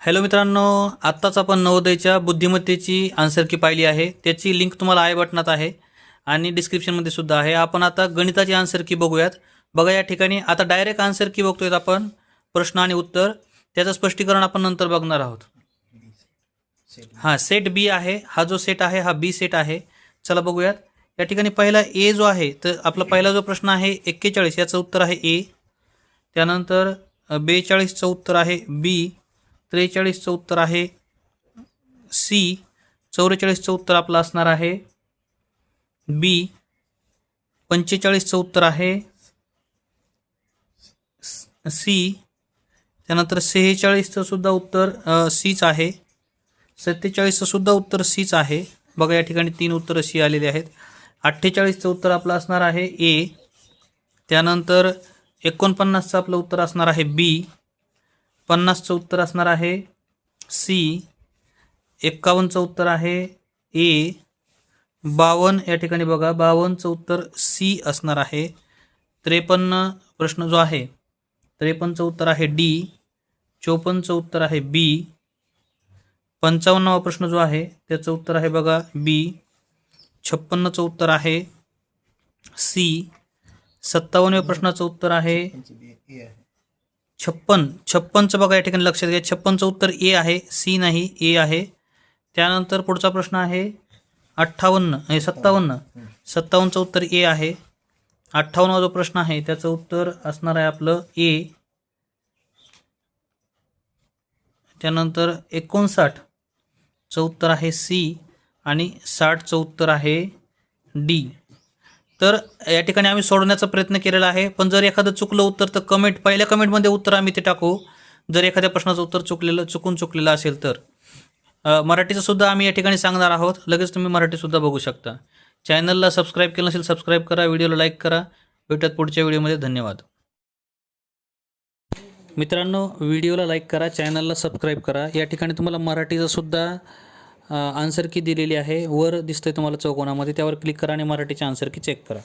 Hello मित्रांनो, आत्ताच आपण नवोदयच्या बुद्धिमत्तेची आन्सर की पाहिली आहे. त्याची लिंक तुम्हाला आय बटनात आहे आणि डिस्क्रिप्शनमध्ये सुद्धा आहे. आपण आता गणिताची आन्सर की बघूयात. बघा या ठिकाणी आता डायरेक्ट आन्सर की बघतोय आपण, प्रश्न आणि उत्तर. त्याचं स्पष्टीकरण आपण नंतर बघणार आहोत. हां, सेट बी आहे. हा जो सेट आहे हा बी सेट आहे. चला बघूयात. या ठिकाणी पहिला ए जो आहे, तर आपला पहिला जो प्रश्न आहे 41, याचं उत्तर आहे ए. त्यानंतर 42चं उत्तर आहे बी. 43चं उत्तर आहे सी. 44चं उत्तर आपलं असणार आहे बी. 45चं उत्तर आहे सी. त्यानंतर 46चं सुद्धा उत्तर सीच आहे. 47चं सुद्धा उत्तर सीच आहे. बघा या ठिकाणी 3 उत्तरं सी आलेली आहेत. 48चं उत्तर आपलं असणार आहे ए. त्यानंतर 49चं आपलं उत्तर असणार आहे बी. 50चं उत्तर असणार आहे सी. 51चं उत्तर आहे ए. 52 या ठिकाणी बघा 52चं उत्तर सी असणार आहे. 53 प्रश्न जो आहे 53चं उत्तर आहे डी. 54चं उत्तर आहे बी. 55वा प्रश्न जो आहे त्याचं उत्तर आहे बघा बी. 56चं उत्तर आहे सी. 57व्या प्रश्नाचं उत्तर आहे 56चं बघा या ठिकाणी लक्षात घ्या. 56चं उत्तर ए आहे, सी नाही, ए आहे. त्यानंतर पुढचा प्रश्न आहे 57चं उत्तर ए आहे. 58वा जो प्रश्न आहे त्याचं उत्तर असणार आहे आपलं ए. त्यानंतर 59चं उत्तर आहे सी आणि 60चं उत्तर आहे डी. तर या ठिकाणी आम्ही सोडवण्याचा प्रयत्न केलेला आहे, पण जर एखादं चुकलं उत्तर तर पहिल्या कमेंटमध्ये उत्तर आम्ही ते टाकू. जर एखाद्या प्रश्नाचं उत्तर चुकलेलं असेल तर मराठीचं सुद्धा आम्ही या ठिकाणी सांगणार आहोत. लगेच तुम्ही मराठीसुद्धा बघू शकता. चॅनलला सबस्क्राईब केलं नसेल सबस्क्राईब करा, व्हिडिओला लाईक करा. भेटत पुढच्या व्हिडिओमध्ये. धन्यवाद मित्रांनो. व्हिडिओला लाईक करा, चॅनलला सबस्क्राईब करा. या ठिकाणी तुम्हाला मराठीचं सुद्धा आन्सर की दिलेली आहे. वर दिसतंय तुम्हाला चौकोनामध्ये, त्यावर क्लिक करा आणि मराठीचे आन्सर की चेक करा.